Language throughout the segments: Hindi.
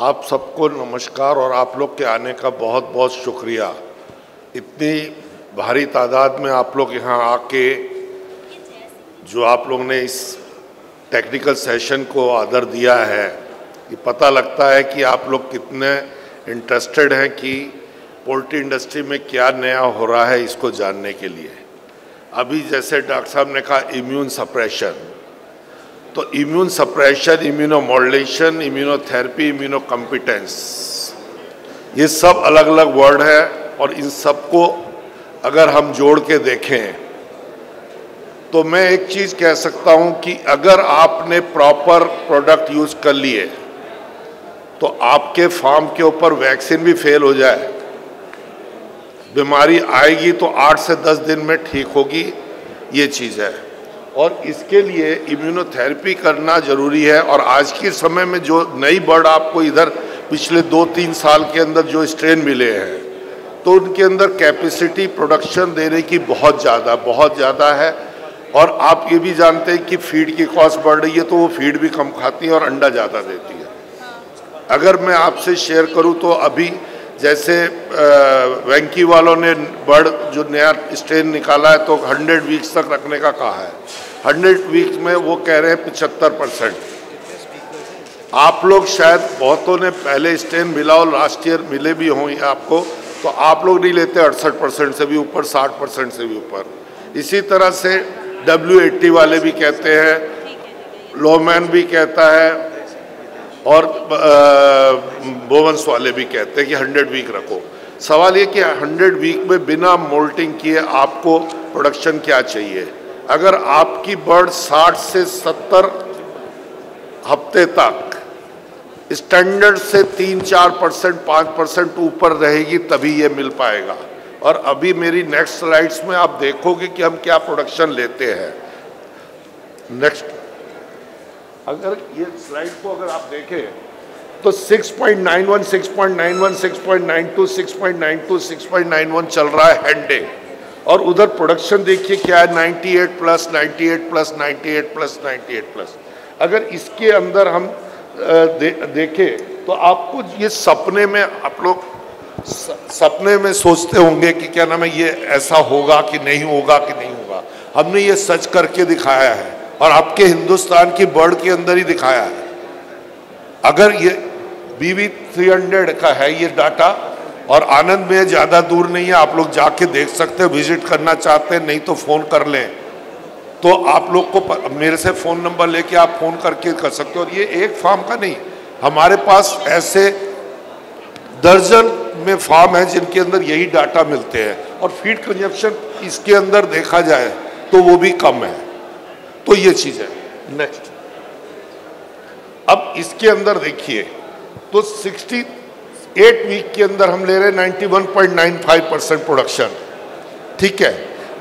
आप सबको नमस्कार और आप लोग के आने का बहुत बहुत शुक्रिया। इतनी भारी तादाद में आप लोग यहाँ आके जो आप लोग ने इस टेक्निकल सेशन को आदर दिया है, ये पता लगता है कि आप लोग कितने इंटरेस्टेड हैं कि पोल्ट्री इंडस्ट्री में क्या नया हो रहा है इसको जानने के लिए। अभी जैसे डॉक्टर साहब ने कहा इम्यून सप्रेशन, तो इम्यून सप्रेशन, इम्यूनोमॉड्यूलेशन, इम्यूनोथेरेपी, इम्यूनोकॉम्पिटेंस, ये सब अलग अलग वर्ड है और इन सबको अगर हम जोड़ के देखें तो मैं एक चीज़ कह सकता हूं कि अगर आपने प्रॉपर प्रोडक्ट यूज़ कर लिए तो आपके फार्म के ऊपर वैक्सीन भी फेल हो जाए, बीमारी आएगी तो 8 से 10 दिन में ठीक होगी, ये चीज़ है। और इसके लिए इम्यूनोथेरेपी करना ज़रूरी है। और आज के समय में जो नई बर्ड आपको इधर पिछले 2-3 साल के अंदर जो स्ट्रेन मिले हैं, तो उनके अंदर कैपेसिटी प्रोडक्शन देने की बहुत ज़्यादा है। और आप ये भी जानते हैं कि फीड की कॉस्ट बढ़ रही है, तो वो फीड भी कम खाती है और अंडा ज़्यादा देती है। अगर मैं आपसे शेयर करूँ तो अभी जैसे वेंकी वालों ने बर्ड जो नया स्ट्रेन निकाला है तो 100 वीक्स तक रखने का कहा है। 100 वीक्स में वो कह रहे हैं 75%। आप लोग शायद बहुतों ने पहले स्ट्रेन मिला और लास्ट ईयर मिले भी होंगे आपको, तो आप लोग नहीं लेते 68% से भी ऊपर, 60% से भी ऊपर। इसी तरह से W80 वाले भी कहते हैं, लोमैन भी कहता है और बोवंस वाले भी कहते हैं कि 100 वीक रखो। सवाल ये कि 100 वीक में बिना मोल्टिंग किए आपको प्रोडक्शन क्या चाहिए। अगर आपकी बर्ड 60 से 70 हफ्ते तक स्टैंडर्ड से 3-4%, 5% ऊपर रहेगी तभी ये मिल पाएगा। और अभी मेरी नेक्स्ट स्लाइड्स में आप देखोगे कि हम क्या प्रोडक्शन लेते हैं। नेक्स्ट, अगर ये स्लाइड को अगर आप देखें तो 6.91, 6.91, 6.92, 6.92, 6.91 चल रहा है हैंडे। और उधर प्रोडक्शन देखिए क्या है, 98 प्लस, 98 प्लस, 98 प्लस, 98 प्लस। अगर इसके अंदर हम देखें तो आपको ये सपने में, आप लोग सपने में सोचते होंगे कि क्या नाम है, ये ऐसा होगा कि नहीं होगा कि नहीं होगा। हमने ये सच करके दिखाया है और आपके हिंदुस्तान की बर्ड के अंदर ही दिखाया है। अगर ये BV 300 का है ये डाटा, और आनंद में ज़्यादा दूर नहीं है, आप लोग जाके देख सकते हैं, विजिट करना चाहते हैं नहीं तो फ़ोन कर लें। तो आप लोग को मेरे से फ़ोन नंबर लेके आप फ़ोन करके कर सकते हो। और ये एक फार्म का नहीं, हमारे पास ऐसे दर्जन में फार्म है जिनके अंदर यही डाटा मिलते हैं। और फीड कंजप्शन इसके अंदर देखा जाए तो वो भी कम है। तो ये चीज़ है। नेक्स्ट, अब इसके अंदर देखिए तो 68 वीक के अंदर हम ले रहे हैं 91.95% प्रोडक्शन, ठीक है।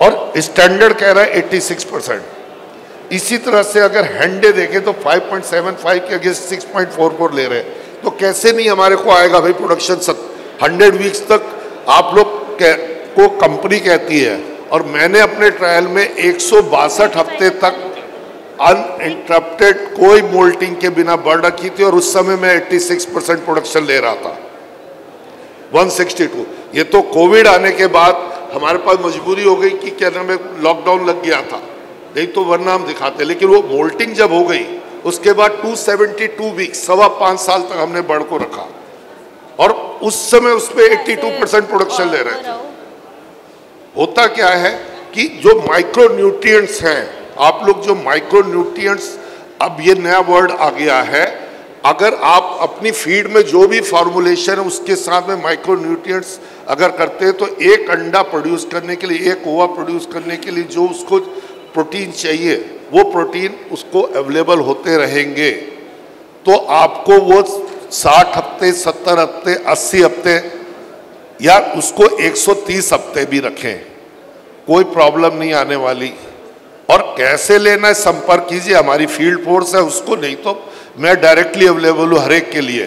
और स्टैंडर्ड कह रहा है 86%। इसी तरह से अगर हैंडे देखें तो 5.75 के अगेंस्ट 6.44 ले रहे हैं, तो कैसे नहीं हमारे को आएगा भाई प्रोडक्शन। 100 वीक्स तक आप लोग को कंपनी कहती है, और मैंने अपने ट्रायल में 162 हफ्ते तक अनइंटरप्टेड कोई मोल्टिंग के बिना बर्ड रखी थी और उस समय मैं 86% प्रोडक्शन ले रहा था, 162। ये तो कोविड आने के बाद हमारे पास मजबूरी हो गई कि क्या नाम है, लॉकडाउन लग गया था, नहीं तो वरना हम दिखाते। लेकिन वो मोल्टिंग जब हो गई उसके बाद 272 वीक्स, 5.25 साल तक हमने बर्ड को रखा और उस समय उस पर 82% प्रोडक्शन ले रहे थे। होता क्या है कि जो माइक्रो न्यूट्रिएंट्स हैं, आप लोग जो माइक्रो न्यूट्रिएंट्स, अब ये नया वर्ड आ गया है, अगर आप अपनी फीड में जो भी फॉर्मुलेशन है उसके साथ में माइक्रो न्यूट्रिएंट्स अगर करते हैं तो एक अंडा प्रोड्यूस करने के लिए, एक ओवा प्रोड्यूस करने के लिए जो उसको प्रोटीन चाहिए वो प्रोटीन उसको अवेलेबल होते रहेंगे। तो आपको वो 60 हफ्ते, 70 हफ्ते, 80 हफ्ते या उसको 130 हफ्ते भी रखें, कोई प्रॉब्लम नहीं आने वाली। और कैसे लेना है, संपर्क कीजिए, हमारी फील्ड फोर्स है उसको, नहीं तो मैं डायरेक्टली अवेलेबल हूँ हर एक के लिए।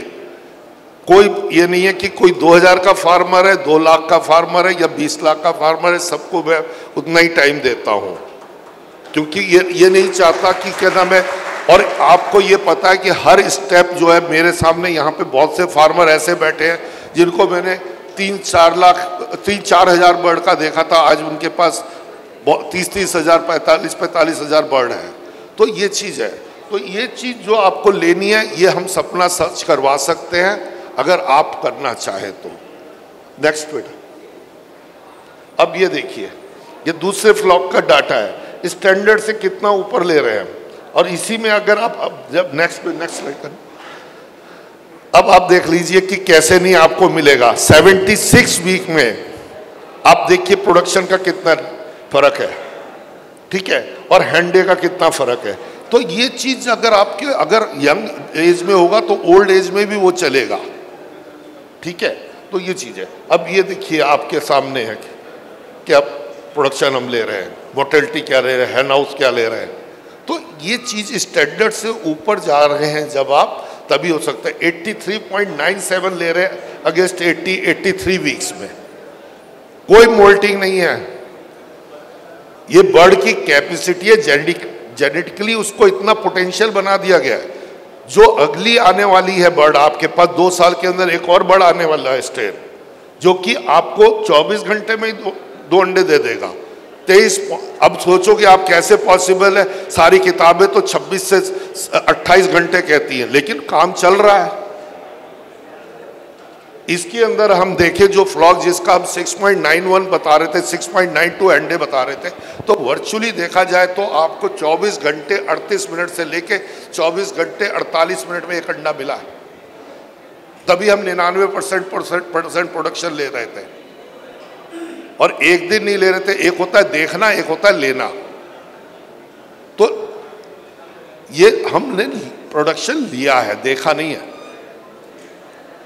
कोई ये नहीं है कि कोई 2000 का फार्मर है, 2 लाख का फार्मर है या 20 लाख का फार्मर है, सबको मैं उतना ही टाइम देता हूँ, क्योंकि ये नहीं चाहता कि क्या नाम है और आपको ये पता है कि हर स्टेप जो है, मेरे सामने यहाँ पे बहुत से फार्मर ऐसे बैठे हैं जिनको मैंने 3-4 हजार बर्ड का देखा था, आज उनके पास 30 हजार 45 हजार बर्ड हैं। तो ये चीज़ है, तो ये चीज़ जो आपको लेनी है, ये हम सपना सर्च करवा सकते हैं अगर आप करना चाहें तो। नेक्स्ट बेटा, अब ये देखिए, ये दूसरे फ्लॉक का डाटा है, स्टैंडर्ड से कितना ऊपर ले रहे हैं। और इसी में अगर आप अब जब नेक्स्ट स्लाइड करें, अब आप देख लीजिए कि कैसे नहीं आपको मिलेगा। 76 वीक में आप देखिए प्रोडक्शन का कितना फर्क है, ठीक है, और हैंडे का कितना फर्क है। तो ये चीज अगर आपके अगर यंग एज में होगा तो ओल्ड एज में भी वो चलेगा, ठीक है। तो ये चीज है। अब ये देखिए आपके सामने है कि अब प्रोडक्शन हम ले रहे हैं, मोर्टेलिटी क्या ले रहे हैं, हैन हाउस क्या ले रहे हैं। तो ये चीज स्टैंडर्ड से ऊपर जा रहे हैं जब आप, तभी हो सकता है। 83.97 ले रहे हैं अगेंस्ट 83 वीक्स में, कोई मोल्टिंग नहीं है। ये बर्ड की कैपेसिटी है, जेनेटिकली उसको इतना पोटेंशियल बना दिया गया है। जो अगली आने वाली है बर्ड, आपके पास 2 साल के अंदर एक और बर्ड आने वाला है स्टेर, जो कि आपको 24 घंटे में ही 2 अंडे दे देगा। 23, अब सोचो कि आप कैसे पॉसिबल है। सारी किताबें तो 26 से 28 घंटे कहती हैं, लेकिन काम चल रहा है। इसके अंदर हम देखें जो फ्लॉक जिसका हम 6.91 बता रहे थे, 6.92 अंडे बता रहे थे, तो वर्चुअली देखा जाए तो आपको 24 घंटे 38 मिनट से लेके 24 घंटे 48 मिनट में एक अंडा मिला है। तभी हम 99% प्रोडक्शन ले रहे थे। और एक दिन नहीं ले रहे थे, एक होता है देखना, एक होता है लेना। तो ये हमने प्रोडक्शन लिया है, देखा नहीं है।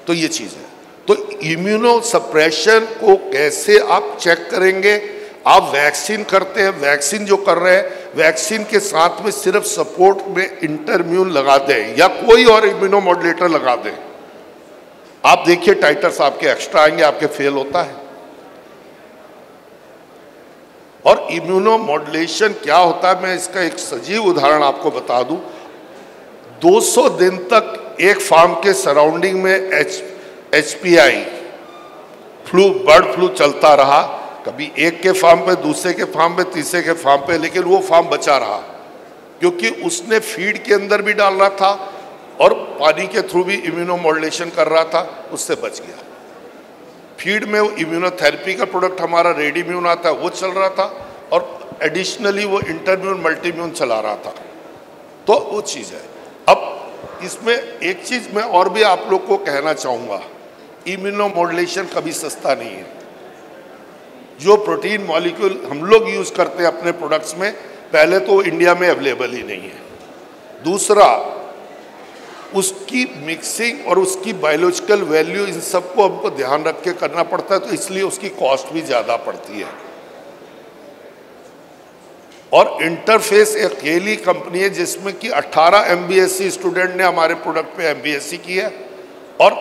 तो ये चीज है। तो इम्यूनो सप्रेशन को कैसे आप चेक करेंगे? आप वैक्सीन करते हैं, वैक्सीन जो कर रहे हैं, वैक्सीन के साथ में सिर्फ सपोर्ट में इंटरम्यून लगा दें या कोई और इम्यूनो मॉड्यूलेटर लगा दें। आप देखिए टाइटर्स आपके एक्स्ट्रा आएंगे, आपके फेल होता है। और इम्यूनो मॉड्यूलेशन क्या होता है, मैं इसका एक सजीव उदाहरण आपको बता दूं। 200 दिन तक एक फार्म के सराउंडिंग में HPI फ्लू, बर्ड फ्लू चलता रहा, कभी एक के फार्म पे, दूसरे के फार्म पे, तीसरे के फार्म पे, लेकिन वो फार्म बचा रहा क्योंकि उसने फीड के अंदर भी डाल रहा था और पानी के थ्रू भी इम्यूनो मॉड्यूलेशन कर रहा था, उससे बच गया। फीड में वो इम्यूनोथेरेपी का प्रोडक्ट हमारा रेडिम्यून आता है, वो चल रहा था, और एडिशनली वो इंटरम्यून मल्टीम्यून चला रहा था। तो वो चीज़ है। अब इसमें एक चीज़ मैं और भी आप लोग को कहना चाहूँगा, इम्यूनो मॉड्यूलेशन कभी सस्ता नहीं है। जो प्रोटीन मॉलिक्यूल हम लोग यूज़ करते हैं अपने प्रोडक्ट्स में, पहले तो इंडिया में अवेलेबल ही नहीं है। दूसरा, उसकी मिक्सिंग और उसकी बायोलॉजिकल वैल्यू, इन सबको हमको ध्यान रख के करना पड़ता है, तो इसलिए उसकी कॉस्ट भी ज़्यादा पड़ती है। और इंटरफेस एक अकेली कंपनी है जिसमें कि 18 MBSc स्टूडेंट ने हमारे प्रोडक्ट पे MBSc की है, और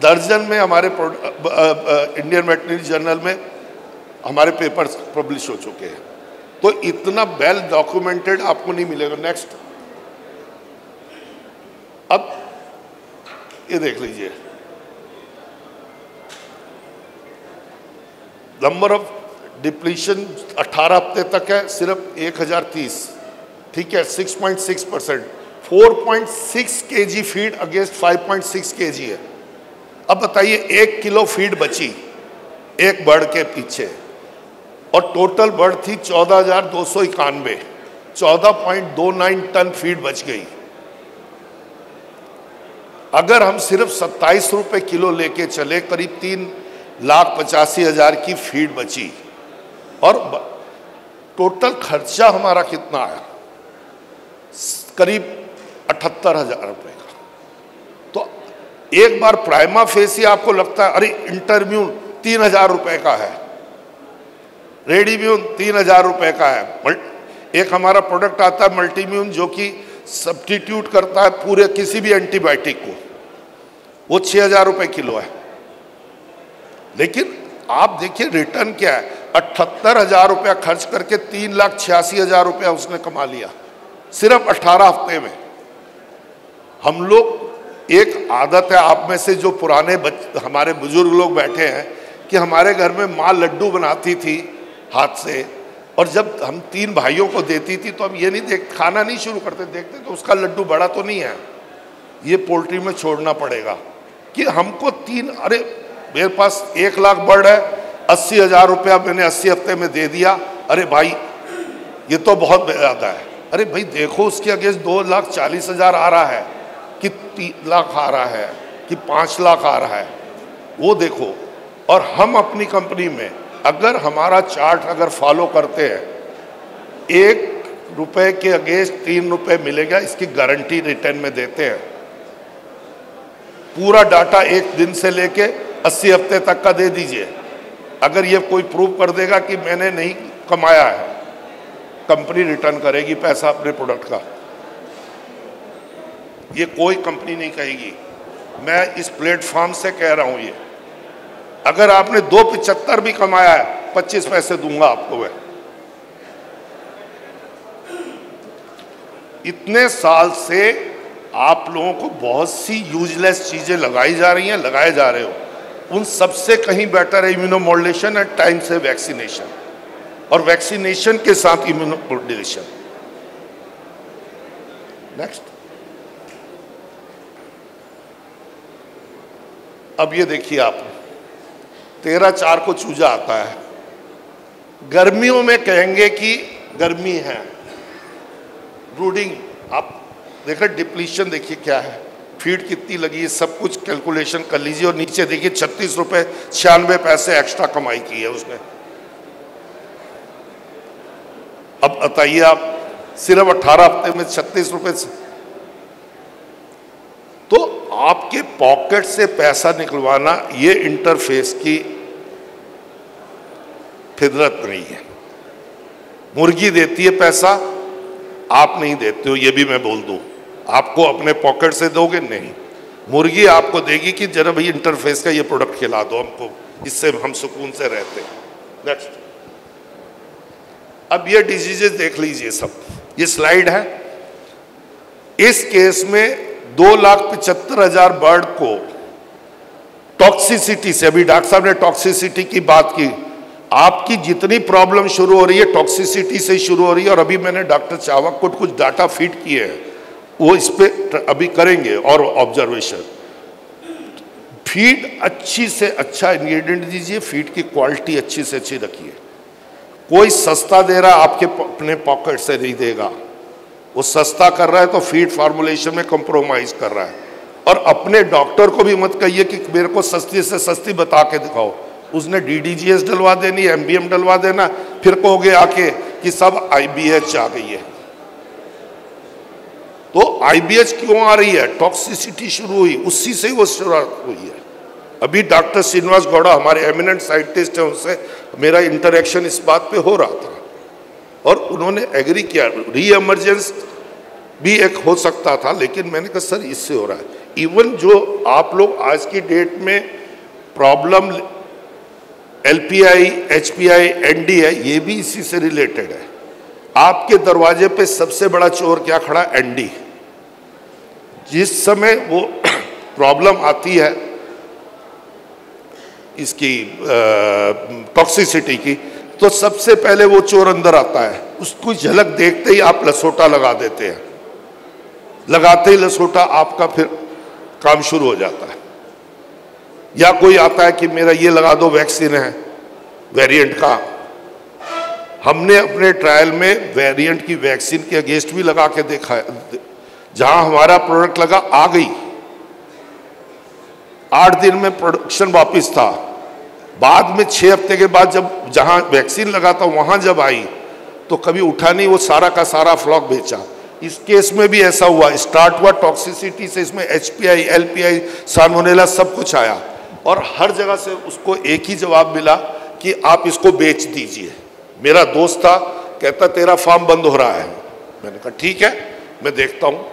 दर्जन में हमारे इंडियन वेटरनरी जर्नल में हमारे पेपर्स पब्लिश हो चुके हैं। तो इतना वेल डॉक्यूमेंटेड आपको नहीं मिलेगा। नेक्स्ट, अब ये देख लीजिए, नंबर ऑफ डिप्लीशन 18 हफ्ते तक है सिर्फ 1030, ठीक है, 6.6%, 4.6 kg फीड अगेंस्ट 5.6 kg है। अब बताइए 1 किलो फीड बची एक बर्ड के पीछे, और टोटल बर्ड थी 14,291, 14.29 टन फीड बच गई। अगर हम सिर्फ 27 रुपए किलो लेके चले, करीब 3,85,000 की फीड बची, और टोटल खर्चा हमारा कितना आया, करीब 78,000 रुपए का। तो एक बार प्राइमा फेसी आपको लगता है अरे इंटरम्यून 3,000 रुपए का है, रेडिम्यून 3,000 रुपए का है। एक हमारा प्रोडक्ट आता है मल्टीम्यून, जो कि सब्स्टिट्यूट करता है पूरे किसी भी एंटीबायोटिक को, वो 6,000 रुपए किलो है। लेकिन आप देखिए रिटर्न क्या है, 78,000 रुपया खर्च करके 3,86,000 रुपया उसने कमा लिया सिर्फ 18 हफ्ते में। हम लोग एक आदत है, आप में से जो पुराने हमारे बुजुर्ग लोग बैठे हैं, कि हमारे घर में माँ लड्डू बनाती थी हाथ से, और जब हम 3 भाइयों को देती थी तो हम ये नहीं खाना नहीं शुरू करते, देखते तो उसका लड्डू बड़ा तो नहीं है, ये पोल्ट्री में छोड़ना पड़ेगा। कि हमको 3, अरे मेरे पास 1 लाख बर्ड है, 80,000 रुपया मैंने 80 हफ्ते में दे दिया, अरे भाई ये तो बहुत ज़्यादा है। अरे भाई देखो उसके अगेंस्ट 2,40,000 आ रहा है कि 3 लाख आ रहा है कि 5 लाख आ रहा है, वो देखो। और हम अपनी कंपनी में अगर हमारा चार्ट अगर फॉलो करते हैं, 1 रुपए के अगेंस्ट 3 रुपए मिलेगा, इसकी गारंटी रिटर्न में देते हैं। पूरा डाटा 1 दिन से लेके 80 हफ्ते तक का दे दीजिए, अगर ये कोई प्रूव कर देगा कि मैंने नहीं कमाया है, कंपनी रिटर्न करेगी पैसा अपने प्रोडक्ट का। ये कोई कंपनी नहीं कहेगी, मैं इस प्लेटफॉर्म से कह रहा हूं। ये अगर आपने 2.75 भी कमाया है, 25 पैसे दूंगा आपको मैं। इतने साल से आप लोगों को बहुत सी यूजलेस चीजें लगाई जा रही हैं, लगाए जा रहे हो, उन सबसे कहीं बेटर है इम्यूनोमॉड्यूलेशन एट टाइम से वैक्सीनेशन, और वैक्सीनेशन के साथ इम्यूनोमॉड्यूलेशन। नेक्स्ट, अब ये देखिए आप, 13/4 को चूजा आता है। गर्मियों में कहेंगे कि गर्मी है, ब्रूडिंग, आप देखिए डिप्लीशन देखिए क्या है, फीड कितनी लगी है, सब कुछ कैलकुलेशन कर लीजिए, और नीचे देखिए 36 रुपए 96 पैसे एक्स्ट्रा कमाई की है उसने। अब बताइए आप, सिर्फ 18 हफ्ते में 36 रुपए से, तो आपके पॉकेट से पैसा निकलवाना ये इंटरफेस की फितरत नहीं है। मुर्गी देती है पैसा, आप नहीं देते हो, ये भी मैं बोल दूं। आपको अपने पॉकेट से दोगे नहीं, मुर्गी आपको देगी कि जरा भाई इंटरफेस का ये प्रोडक्ट खिला दो हमको, इससे हम सुकून से रहते हैं। नेक्स्ट, अब ये डिजीजेस देख लीजिए सब, ये स्लाइड है। इस केस में 2,75,000 बर्ड को टॉक्सिसिटी से, अभी डॉक्टर साहब ने टॉक्सिसिटी की बात की, आपकी जितनी प्रॉब्लम शुरू हो रही है टॉक्सिसिटी से शुरू हो रही है। और अभी मैंने डॉक्टर चावक को कुछ डाटा फीड किए हैं, वो इस पे अभी करेंगे और ऑब्जर्वेशन। फीड अच्छी से अच्छा इंग्रेडिएंट दीजिए, फीड की क्वालिटी अच्छी से अच्छी रखिए। कोई सस्ता दे रहा है आपके अपने पॉकेट से नहीं देगा, वो सस्ता कर रहा है तो फीड फार्मूलेशन में कंप्रोमाइज कर रहा है। और अपने डॉक्टर को भी मत कहिए कि मेरे को सस्ती से सस्ती बता के दिखाओ, उसने DDGS डलवा देनी, MBM डलवा देना, फिर कहोगे आके कि सब IBH आ गई है। तो IBH क्यों आ रही है? टॉक्सिसिटी शुरू हुई, उसी से ही वो शुरुआत हुई है। अभी डॉक्टर श्रीनिवास गौड़ा हमारे एमिनेंट साइंटिस्ट हैं, उनसे मेरा इंटरेक्शन इस बात पे हो रहा था और उन्होंने एग्री किया, री एमरजेंस भी एक हो सकता था, लेकिन मैंने कहा सर इससे हो रहा है। इवन जो आप लोग आज की डेट में प्रॉब्लम LPI, HPI, ND है, ये भी इसी से रिलेटेड है। आपके दरवाजे पे सबसे बड़ा चोर क्या खड़ा? ND। जिस समय वो प्रॉब्लम आती है इसकी टॉक्सिसिटी की, तो सबसे पहले वो चोर अंदर आता है, उसको झलक देखते ही आप लसोटा लगा देते हैं, लगाते ही लसोटा आपका फिर काम शुरू हो जाता है। या कोई आता है कि मेरा ये लगा दो, वैक्सीन है वेरिएंट का। हमने अपने ट्रायल में वेरिएंट की वैक्सीन के अगेंस्ट भी लगा के देखा है, जहां हमारा प्रोडक्ट लगा आ गई, 8 दिन में प्रोडक्शन वापस था। बाद में 6 हफ्ते के बाद जब जहां वैक्सीन लगा था वहां जब आई तो कभी उठा नहीं, वो सारा का सारा फ्लॉक बेचा। इस केस में भी ऐसा हुआ, स्टार्ट हुआ टॉक्सिसिटी से, इसमें HPI, LPI, साल्मोनेला सब कुछ आया और हर जगह से उसको एक ही जवाब मिला कि आप इसको बेच दीजिए। मेरा दोस्त था, कहता तेरा फार्म बंद हो रहा है। मैंने कहा ठीक है मैं देखता हूँ।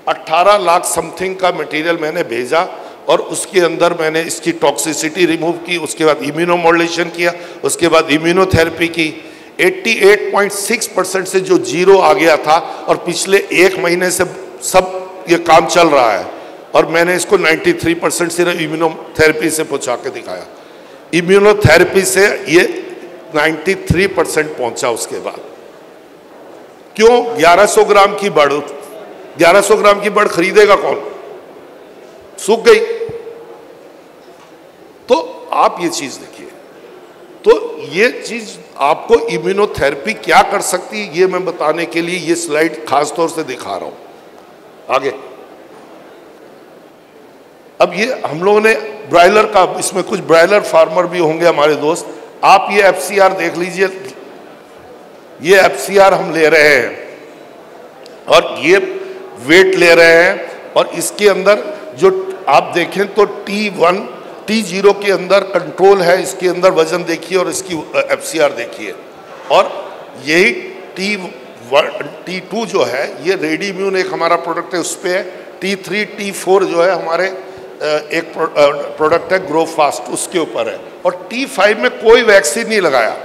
18 लाख समथिंग का मटेरियल मैंने भेजा और उसके अंदर मैंने इसकी टॉक्सिसिटी रिमूव की, उसके बाद इम्यूनोमॉड्यूलेशन किया, उसके बाद इम्यूनोथेरेपी की। 88.6% से जो जीरो आ गया था और पिछले 1 महीने से सब ये काम चल रहा है और मैंने इसको 93% सिर्फ इम्यूनोथेरेपी से पहुंचा के दिखाया। इम्यूनोथेरेपी से ये 93% पहुंचा। उसके बाद क्यों? 1100 ग्राम की बड़, 1100 ग्राम की बड़ खरीदेगा कौन? सूख गई। तो आप ये चीज देखिए, तो ये चीज आपको इम्यूनोथेरेपी क्या कर सकती है ये मैं बताने के लिए ये स्लाइड खास तौर से दिखा रहा हूं। आगे अब ये हम लोगों ने ब्रायलर का, इसमें कुछ ब्रायलर फार्मर भी होंगे हमारे दोस्त, आप ये एफसीआर देख लीजिए। ये एफसीआर हम ले रहे हैं और ये वेट ले रहे हैं और इसके अंदर जो आप देखें तो T1 T0 के अंदर कंट्रोल है, इसके अंदर वजन देखिए और इसकी एफसीआर देखिए। और यही T2 जो है ये रेडीम्यून एक हमारा प्रोडक्ट है, उस पर है। T3 T4 जो है हमारे एक प्रोडक्ट है ग्रो फास्ट, उसके ऊपर है। और T5 में कोई वैक्सीन नहीं लगाया।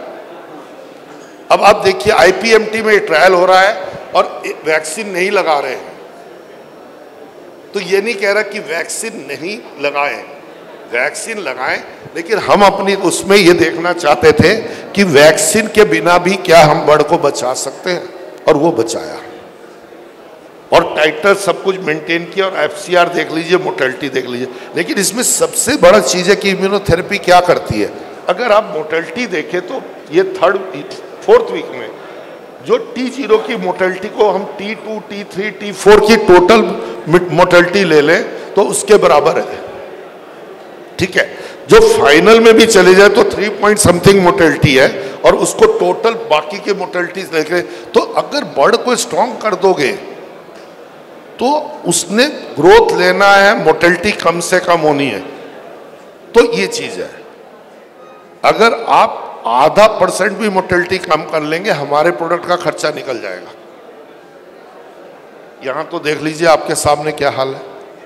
अब आप देखिए IPMT में ट्रायल हो रहा है और वैक्सीन नहीं लगा रहे हैं। तो ये नहीं कह रहा कि वैक्सीन नहीं लगाएं, वैक्सीन लगाएं, लेकिन हम अपनी उसमें ये देखना चाहते थे कि वैक्सीन के बिना भी क्या हम बर्ड को बचा सकते हैं, और वो बचाया। और टाइटर सब कुछ मेंटेन किया और एफसीआर देख लीजिए, मोर्टेलिटी देख लीजिए। लेकिन इसमें सबसे बड़ा चीज़ है कि इम्यूनोथेरेपी क्या करती है। अगर आप मोर्टेलिटी देखें तो ये 4th वीक में जो T0 की मोर्टेलिटी को हम T2 T3 T4 की टोटल मोर्टेलिटी ले लें तो उसके बराबर है, ठीक है। जो फाइनल में भी चले जाए तो 3 पॉइंट समथिंग मोर्टेलिटी है और उसको टोटल बाकी के मोर्टेलिटीज देख रहे। तो अगर बर्ड को स्ट्रॉन्ग कर दोगे तो उसने ग्रोथ लेना है, मोर्टेलिटी कम से कम होनी है। तो ये चीज है, अगर आप 0.5% भी मोर्टेलिटी कम कर लेंगे हमारे प्रोडक्ट का खर्चा निकल जाएगा। यहां तो देख लीजिए आपके सामने क्या हाल है।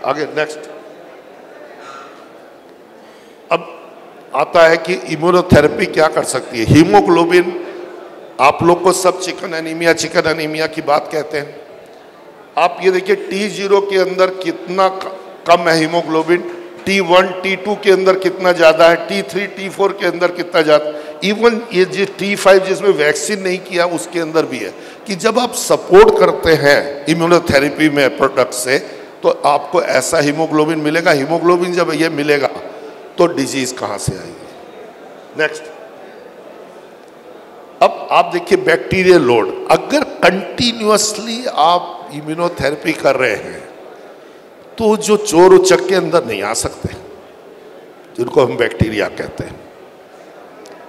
आगे नेक्स्ट। अब आता है कि इम्यूनोथेरेपी क्या कर सकती है। हीमोग्लोबिन, आप लोग को सब चिकन एनीमिया की बात कहते हैं। आप ये देखिए T0 के अंदर कितना कम है हीमोग्लोबिन, T1 T2 के अंदर कितना ज़्यादा है, T3 T4 के अंदर कितना ज़्यादा, इवन ये जो T5 जिसमें वैक्सीन नहीं किया उसके अंदर भी है। कि जब आप सपोर्ट करते हैं इम्यूनोथेरेपी में प्रोडक्ट से तो आपको ऐसा हीमोग्लोबिन मिलेगा। हीमोग्लोबिन जब ये मिलेगा तो डिजीज कहाँ से आएगी। नेक्स्ट। अब आप देखिए बैक्टीरियल लोड, अगर कंटिन्यूअसली आप इम्यूनोथेरेपी कर रहे हैं तो जो चोर उचक के अंदर नहीं आ सकते, जिनको हम बैक्टीरिया कहते हैं।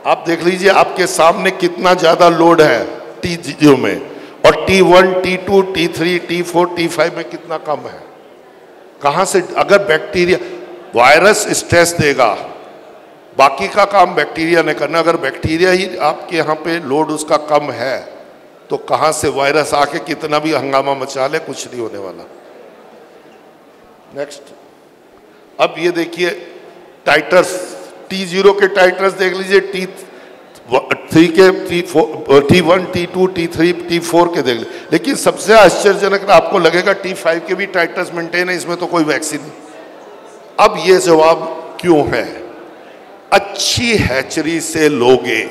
आप देख लीजिए आपके सामने कितना ज्यादा लोड है T0 में और T1 T2 T3 T4 T5 में कितना कम है। कहां से? अगर बैक्टीरिया, वायरस स्ट्रेस देगा, बाकी का काम बैक्टीरिया ने करना। अगर बैक्टीरिया ही आपके यहाँ पे लोड उसका कम है तो कहां से वायरस आके कितना भी हंगामा मचा ले, कुछ नहीं होने वाला। नेक्स्ट। अब ये देखिए टाइटर्स, T0 के टाइटर्स देख लीजिए, T3 के T1 T2 T3 T4 के देख लीजिए। लेकिन सबसे आश्चर्यजनक आपको लगेगा T5 के भी टाइटर्स मेंटेन है, इसमें तो कोई वैक्सीन नहीं। अब ये जवाब क्यों है? अच्छी हैचरी से लोगे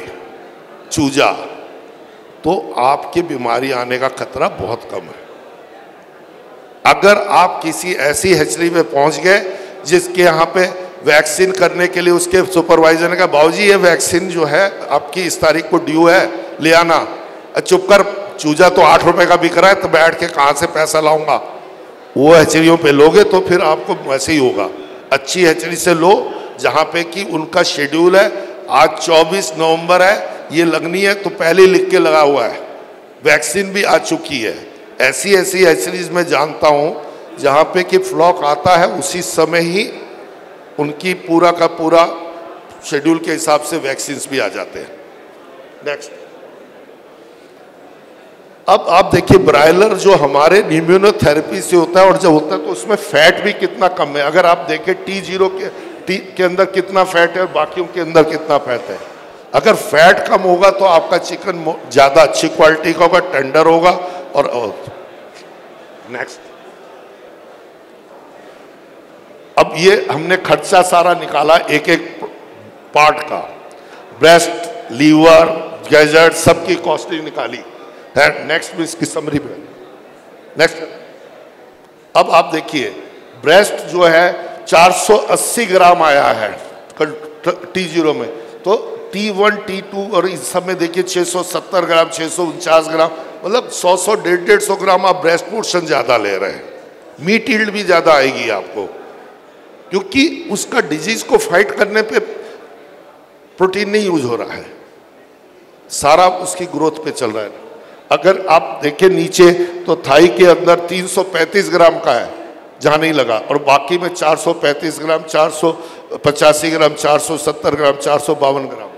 चूजा तो आपकी बीमारी आने का खतरा बहुत कम है। अगर आप किसी ऐसी हैचरी में पहुंच गए जिसके यहाँ पे वैक्सीन करने के लिए उसके सुपरवाइजर ने कहा बाबूजी ये वैक्सीन जो है आपकी इस तारीख को ड्यू है, ले आना। चुप कर, चूजा तो 8 रुपए का बिक रहा है, तो बैठ के कहाँ से पैसा लाऊंगा। वो हैचरियों पे लोगे तो फिर आपको वैसे ही होगा। अच्छी हैचरी से लो जहाँ पे कि उनका शेड्यूल है। आज 24 नवंबर है, ये लगनी है तो पहले लिख के लगा हुआ है। वैक्सीन भी आ चुकी है। ऐसी हैचरीज में जानता हूँ जहाँ पे कि फ्लॉक आता है उसी समय ही उनकी पूरा का पूरा शेड्यूल के हिसाब से वैक्सीन भी आ जाते हैं। नेक्स्ट। अब आप देखिए ब्रायलर जो हमारे इम्यूनोथेरेपी से होता है और जब होता है तो उसमें फैट भी कितना कम है। अगर आप देखें T0 के अंदर कितना फैट है और बाकियों के अंदर कितना फैट है। अगर फैट कम होगा तो आपका चिकन ज़्यादा अच्छी क्वालिटी का होगा, टेंडर होगा। और नेक्स्ट। अब ये हमने खर्चा सारा निकाला एक एक पार्ट का, ब्रेस्ट, लीवर, गैजेट, सबकी कॉस्टिंग निकाली है। नेक्स्ट में इसकी समरी में, नेक्स्ट। अब आप देखिए ब्रेस्ट जो है 480 ग्राम आया है T0 में, तो T1, T2 और इस सब में देखिए 670 ग्राम, 649 ग्राम, मतलब 100 150 ग्राम आप ब्रेस्ट पोर्शन ज़्यादा ले रहे हैं। मीट यील्ड भी ज़्यादा आएगी आपको, क्योंकि उसका डिजीज को फाइट करने पे प्रोटीन नहीं यूज हो रहा है, सारा उसकी ग्रोथ पे चल रहा है। अगर आप देखें नीचे तो थाई के अंदर 335 ग्राम का है जहाँ नहीं लगा, और बाकी में 435 ग्राम, 485 ग्राम, 470 ग्राम, 452 ग्राम,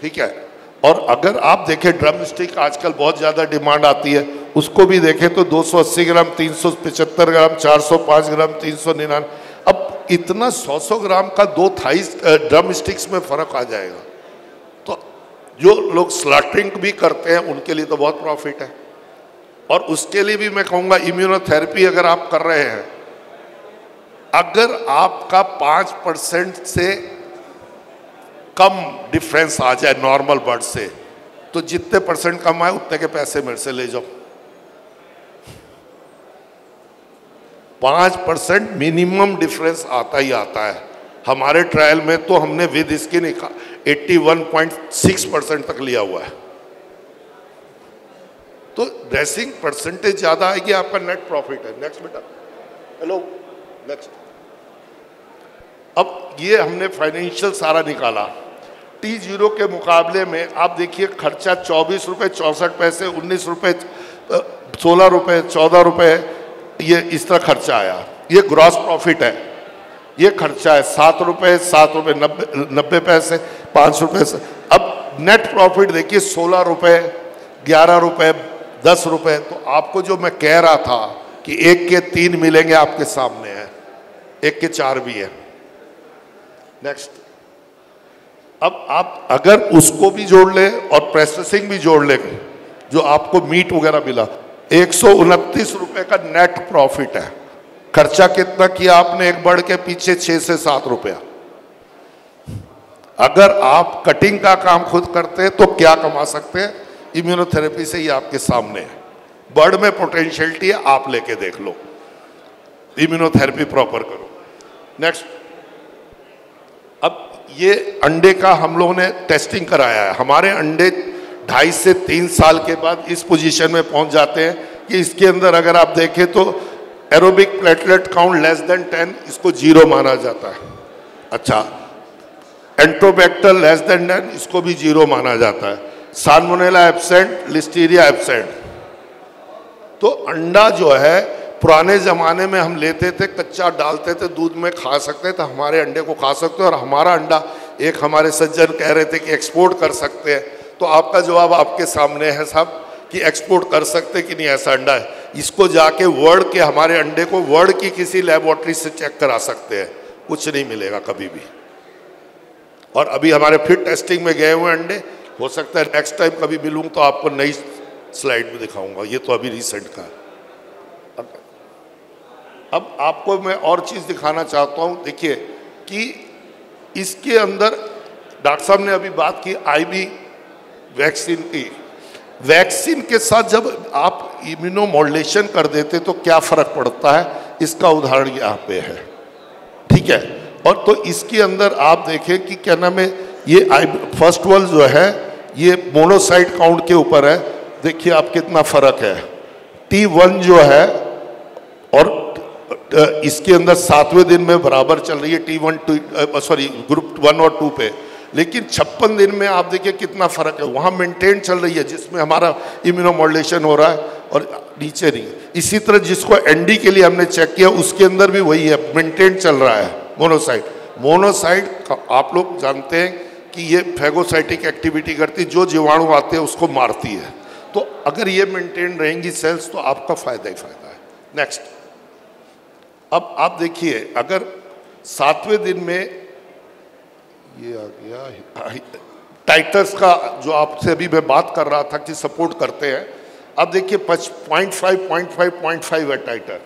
ठीक है। और अगर आप देखें ड्रम स्टिक आजकल बहुत ज़्यादा डिमांड आती है, उसको भी देखें तो 280 ग्राम, 375 ग्राम, 405 ग्राम, 399। अब इतना 100 ग्राम का 2 थाई ड्रम स्टिक्स में फ़र्क आ जाएगा। तो जो लोग स्लॉटरिंग भी करते हैं उनके लिए तो बहुत प्रॉफिट है। और उसके लिए भी मैं कहूँगा इम्यूनोथेरेपी अगर आप कर रहे हैं, अगर आपका 5% से कम डिफरेंस आ जाए नॉर्मल ब्लड से, तो जितने परसेंट कम आए उतने के पैसे मेरे से ले जाओ। 5% मिनिमम डिफरेंस आता ही आता है। हमारे ट्रायल में तो हमने विद इसकी 81.6% तक लिया हुआ है। तो ड्रेसिंग परसेंटेज ज्यादा आएगी, आपका नेट प्रॉफिट है। नेक्स्ट बेटा, हेलो, नेक्स्ट। अब ये हमने फाइनेंशियल सारा निकाला। T0 के मुकाबले में आप देखिए खर्चा 24 रुपये 64 पैसे, 19 रुपये, 16 रुपये, 14 रुपये, ये इस तरह खर्चा आया। ये ग्रॉस प्रॉफिट है। ये खर्चा है 7 रुपये, 7 रुपये 90 पैसे, 5 रुपये से। अब नेट प्रॉफिट देखिए 16 रुपये, 11 रुपये, 10 रुपये। तो आपको जो मैं कह रहा था कि 1 के 3 मिलेंगे, आपके सामने है, 1 के 4 भी है। नेक्स्ट। अब आप अगर उसको भी जोड़ ले और प्रोसेसिंग भी जोड़ ले, जो आपको मीट वगैरह मिला, 129 रुपये का नेट प्रॉफिट है। खर्चा कितना किया आपने एक बर्ड के पीछे? 6 से 7 रुपया। अगर आप कटिंग का काम खुद करते हैं तो क्या कमा सकते हैं? इम्यूनोथेरेपी से ही आपके सामने है। बर्ड में पोटेंशियलिटी है, आप लेके देख लो, इम्यूनोथेरेपी प्रॉपर करो। नेक्स्ट। अब ये अंडे का हम लोगों ने टेस्टिंग कराया है। हमारे अंडे 2.5 से 3 साल के बाद इस पोजीशन में पहुंच जाते हैं कि इसके अंदर अगर आप देखें तो aerobic platelet count less than 10, इसको 0 माना जाता है। अच्छा, एंट्रोबैक्टर लेस देन 10, इसको भी 0 माना जाता है। Salmonella absent, Listeria absent. तो अंडा जो है पुराने ज़माने में हम लेते थे, कच्चा डालते थे दूध में, खा सकते थे, हमारे अंडे को खा सकते हैं। और हमारा अंडा, एक हमारे सज्जन कह रहे थे कि एक्सपोर्ट कर सकते हैं, तो आपका जवाब आपके सामने है साहब कि एक्सपोर्ट कर सकते कि नहीं ऐसा अंडा है। इसको जाके वर्ल्ड के, हमारे अंडे को वर्ल्ड की किसी लेबोरेटरी से चेक करा सकते हैं, कुछ नहीं मिलेगा कभी भी। और अभी हमारे फिर टेस्टिंग में गए हुए अंडे, हो सकता है नेक्स्ट टाइम कभी मिलूँ तो आपको नई स्लाइड में दिखाऊंगा। ये तो अभी रिसेंट का है। अब आपको मैं और चीज़ दिखाना चाहता हूँ। देखिए कि इसके अंदर डॉक्टर साहब ने अभी बात की आईवी वैक्सीन की। वैक्सीन के साथ जब आप इम्यूनोमॉड्यूलेशन कर देते तो क्या फ़र्क पड़ता है, इसका उदाहरण यहाँ पे है, ठीक है। और तो इसके अंदर आप देखें कि क्या नाम है, ये फर्स्ट वर्ल्ड जो है ये मोनोसाइट काउंट के ऊपर है। देखिए आप कितना फ़र्क है। T1 जो है और इसके अंदर 7वें दिन में बराबर चल रही है T1 सॉरी ग्रुप 1 और 2 पे, लेकिन 56 दिन में आप देखिए कितना फ़र्क है। वहाँ मेंटेन चल रही है जिसमें हमारा इम्यूनोमॉड्यूलेशन हो रहा है, और नीचे नहीं। इसी तरह जिसको एनडी के लिए हमने चेक किया उसके अंदर भी वही है, मेंटेन चल रहा है मोनोसाइट। मोनोसाइट आप लोग जानते हैं कि ये फैगोसाइटिक एक्टिविटी करती है, जो जीवाणु आते हैं उसको मारती है। तो अगर ये मेंटेन रहेंगी सेल्स तो आपका फ़ायदा ही फ़ायदा है। नेक्स्ट। अब आप देखिए अगर 7वें दिन में ये आ गया टाइटर्स का, जो आपसे अभी मैं बात कर रहा था कि सपोर्ट करते हैं। अब देखिए 0.5 है टाइटर।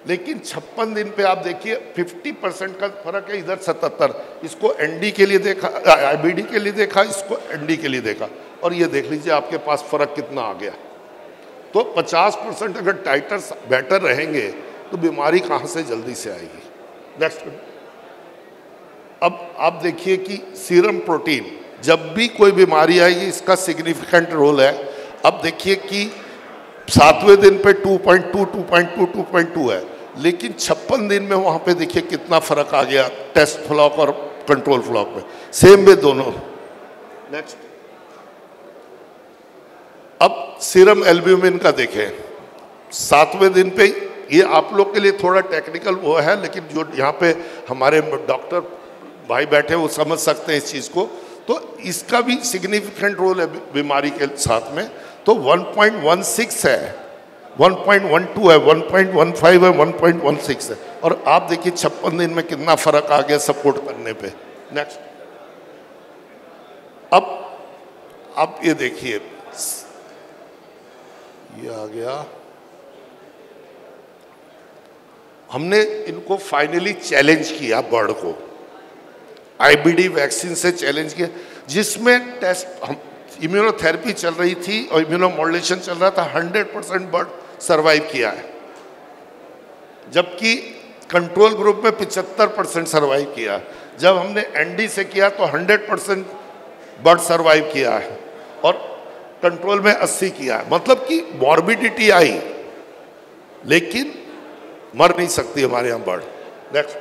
लेकिन 56 दिन पे आप देखिए 50% का फर्क है, इधर 77। इसको एनडी के लिए देखा, आईबीडी के लिए देखा, इसको एनडी के लिए देखा, और ये देख लीजिए आपके पास फर्क कितना आ गया। तो 50% अगर टाइटर्स बेटर रहेंगे तो बीमारी कहाँ से जल्दी से आएगी। नेक्स्ट। अब आप देखिए कि सीरम प्रोटीन, जब भी कोई बीमारी आएगी इसका सिग्निफिकेंट रोल है। अब देखिए कि 7वें दिन पे 2.2, 2.2, 2.2 है, लेकिन 56 दिन में वहाँ पे देखिए कितना फर्क आ गया टेस्ट फ्लॉक और कंट्रोल फ्लॉक में, सेम वे दोनों। नेक्स्ट। अब सीरम एल्ब्यूमिन का देखें 7वें दिन पे, ये आप लोग के लिए थोड़ा टेक्निकल वो है, लेकिन जो यहाँ पे हमारे डॉक्टर भाई बैठे वो समझ सकते हैं इस चीज़ को। तो इसका भी सिग्निफिकेंट रोल है बीमारी के साथ में। तो 1.16 है, 1.12 है, 1.15 है, 1.16 है, और आप देखिए 56 दिन में कितना फर्क आ गया सपोर्ट करने पे। नेक्स्ट। अब आप ये देखिए, ये आ गया, हमने इनको फाइनली चैलेंज किया बर्ड को, आईबीडी वैक्सीन से चैलेंज किया, जिसमें टेस्ट हम इम्यूनोथेरेपी चल रही थी और इम्यूनोमॉड्यूलेशन चल रहा था। 100% बर्ड सर्वाइव किया है, जबकि कंट्रोल ग्रुप में 75% सर्वाइव किया। जब हमने एनडी से किया तो 100% बर्ड सर्वाइव किया है और कंट्रोल में 80 किया है। मतलब कि मॉर्बिडिटी आई लेकिन मर नहीं सकती हमारे यहाँ bird. Next.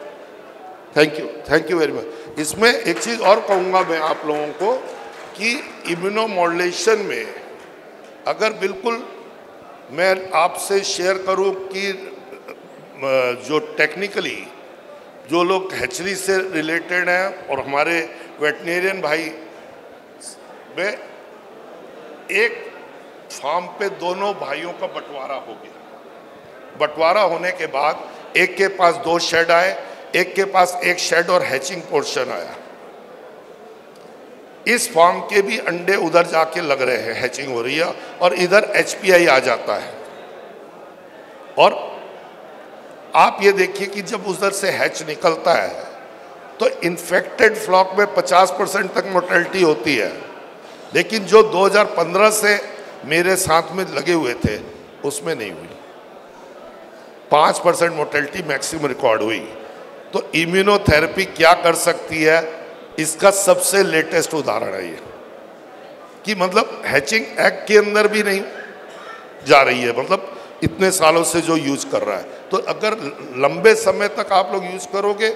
Thank you very much. इसमें एक चीज़ और कहूँगा मैं आप लोगों को कि इम्यूनोमॉड्यूलेशन में अगर बिल्कुल मैं आपसे शेयर करूं कि जो टेक्निकली जो लोग हैचरी से रिलेटेड हैं और हमारे वेटनेरियन भाई में, एक फार्म पे दोनों भाइयों का बंटवारा हो गया। बंटवारा होने के बाद एक के पास 2 शेड आए, एक के पास 1 शेड और हैचिंग पोर्शन आया। इस फार्म के भी अंडे उधर जाके लग रहे हैं, हैचिंग हो रही है, और इधर एचपीआई आ जाता है। और आप ये देखिए कि जब उधर से हैच निकलता है तो इन्फेक्टेड फ्लॉक में 50% तक मोर्टेलिटी होती है, लेकिन जो 2015 से मेरे साथ में लगे हुए थे उसमें नहीं हुई। 5% मोर्टेलिटी मैक्सिमम रिकॉर्ड हुई। तो इम्यूनोथेरेपी क्या कर सकती है, इसका सबसे लेटेस्ट उदाहरण है ये, कि मतलब हैचिंग एग के अंदर भी नहीं जा रही है, मतलब इतने सालों से जो यूज कर रहा है। तो अगर लंबे समय तक आप लोग यूज करोगे,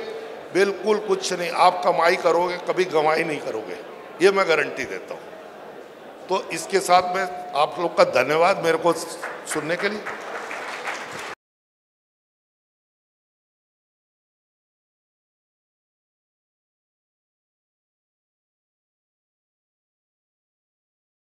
बिल्कुल कुछ नहीं, आप कमाई करोगे, कभी गंवाई नहीं करोगे, ये मैं गारंटी देता हूँ। तो इसके साथ में आप लोग का धन्यवाद मेरे को सुनने के लिए।